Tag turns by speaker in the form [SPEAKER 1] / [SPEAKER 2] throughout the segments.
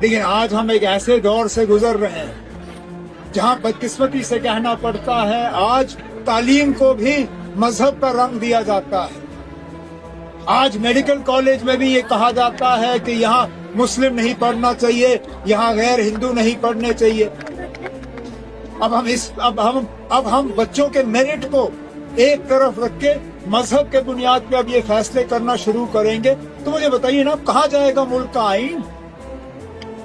[SPEAKER 1] لیکن آج ہم ایک ایسے دور سے گزر رہے ہیں جہاں بدقسمتی سے کہنا پڑتا ہے آج تعلیم کو بھی مذہب کا رنگ دیا جاتا ہے۔ آج میڈیکل کالج میں بھی یہ کہا جاتا ہے کہ یہاں مسلم نہیں پڑھنا چاہیے، یہاں غیر ہندو نہیں پڑھنے چاہیے۔ اب ہم بچوں کے میرٹ کو ایک طرف رکھ کے مذہب کے بنیاد پہ اب یہ فیصلے کرنا شروع کریں گے تو مجھے بتائیے نا کہاں جائے گا ملک کا آئین؟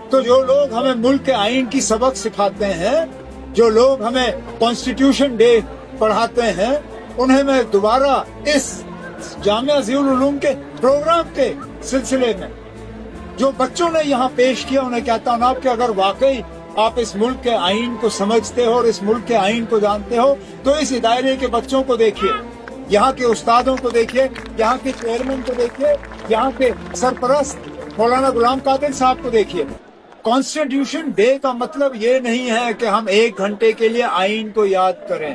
[SPEAKER 1] تو جو لوگ ہمیں ملک کے آئین کی سبق سکھاتے ہیں، جو لوگ ہمیں کانسٹیٹیوشن ڈے پڑھاتے ہیں، انہیں میں دوبارہ اس جامعہ ضیاء العلوم کے پروگرام کے سلسلے میں جو بچوں نے یہاں پیش کیا انہیں کہتا ہوں آپ کہ اگر واقعی آپ اس ملک کے آئین کو سمجھتے ہو اور اس ملک کے آئین کو جانتے ہو تو اس ادارے کے بچوں کو دیکھیے، یہاں کے استادوں کو دیکھیے، یہاں کے چیئرمین کو دیکھیے، یہاں کے سرپرست مولانا غلام قادر صاحب کو دیکھیے۔ کانسٹیٹیوشن ڈے کا مطلب یہ نہیں ہے کہ ہم 1 گھنٹے کے لیے آئین کو یاد کریں۔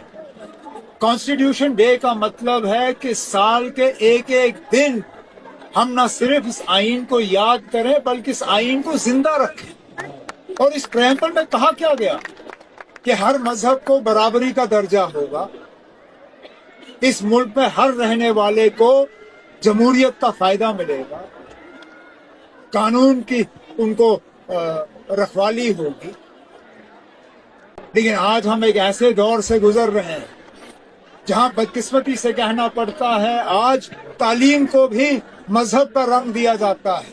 [SPEAKER 1] کانسٹیٹیوشن ڈے کا مطلب ہے کہ سال کے ایک ایک دن ہم نہ صرف اس آئین کو یاد کریں بلکہ اس آئین کو زندہ رکھیں۔ اور اس پریمبل میں کہا کیا گیا کہ ہر مذہب کو برابری کا درجہ ہوگا، اس ملک میں ہر رہنے والے کو جمہوریت کا فائدہ ملے گا، قانون کی ان کو رکھوالی ہوگی۔ لیکن آج ہم ایک ایسے دور سے گزر رہے ہیں جہاں بدقسمتی سے کہنا پڑتا ہے آج تعلیم کو بھی مذہب کا رنگ دیا جاتا ہے۔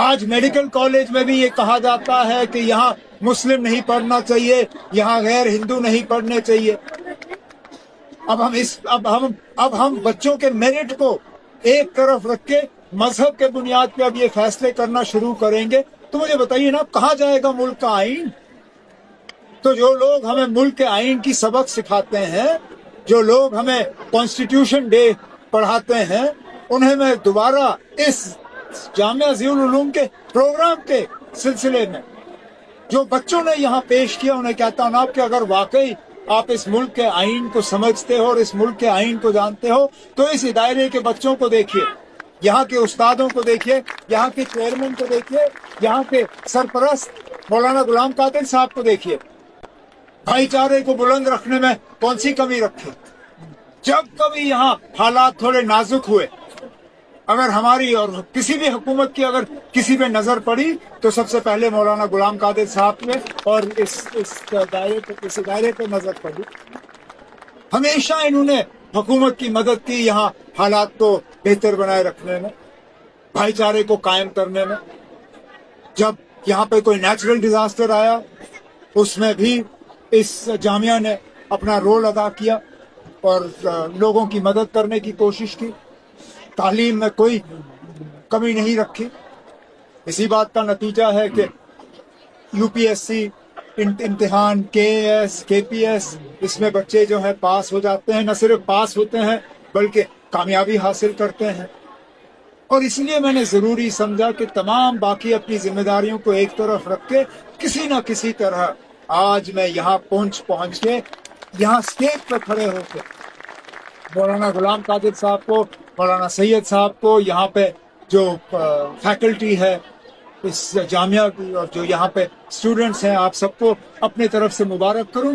[SPEAKER 1] آج میڈیکل کالج میں بھی یہ کہا جاتا ہے کہ یہاں مسلم نہیں پڑھنا چاہیے، یہاں غیر ہندو نہیں پڑھنے چاہیے۔ اب ہم بچوں کے میرٹ کو ایک طرف رکھ کے مذہب کے بنیاد پہ اب یہ فیصلے کرنا شروع کریں گے تو مجھے بتائیے نا کہاں جائے گا ملک کا آئین؟ تو جو لوگ ہمیں ملک کے آئین کی سبق سکھاتے ہیں، جو لوگ ہمیں کانسٹیٹیوشن ڈے پڑھاتے ہیں، انہیں میں دوبارہ اس جامعہ ضیاء العلوم کے پروگرام کے سلسلے میں جو بچوں نے یہاں پیش کیا انہیں کہتا ہوں آپ کہ اگر واقعی آپ اس ملک کے آئین کو سمجھتے ہو اور اس ملک کے آئین کو جانتے ہو تو اس ادارے کے بچوں کو دیکھیے، یہاں کے استادوں کو دیکھیے، یہاں کے چیئرمین کو دیکھیے، یہاں کے سرپرست مولانا غلام قادر صاحب کو دیکھیے۔ بھائی چارے کو بلند رکھنے میں کون سی کمی رکھی؟ جب کبھی یہاں حالات تھوڑے نازک ہوئے، اگر ہماری اور کسی بھی حکومت کی اگر کسی پہ نظر پڑی تو سب سے پہلے مولانا غلام قادر صاحب نے اور اس دائرے پہ نظر پڑی۔ ہمیشہ انہوں نے حکومت کی مدد کی یہاں حالات کو بہتر بنائے رکھنے میں، بھائی چارے کو قائم کرنے میں۔ جب یہاں پہ کوئی نیچرل ڈیزاسٹر آیا اس میں بھی اس جامعہ نے اپنا رول ادا کیا اور لوگوں کی مدد کرنے کی کوشش کی، تعلیم میں کوئی کمی نہیں رکھی۔ اسی بات کا نتیجہ ہے کہ یو پی ایس سی امتحان، کے ایس، کے پی ایس، اس میں بچے جو ہیں پاس ہو جاتے ہیں، نہ صرف پاس ہوتے ہیں بلکہ کامیابی حاصل کرتے ہیں۔ اور اس لیے میں نے ضروری سمجھا کہ تمام باقی اپنی ذمہ داریوں کو ایک طرف رکھ کے کسی نہ کسی طرح آج میں یہاں پہنچ کے یہاں اسٹیج پہ کھڑے ہو کے مولانا غلام قادر صاحب کو، مولانا سید صاحب کو، یہاں پہ جو فیکلٹی ہے اس جامعہ کی اور جو یہاں پہ اسٹوڈنٹس ہیں، آپ سب کو اپنے طرف سے مبارک کروں۔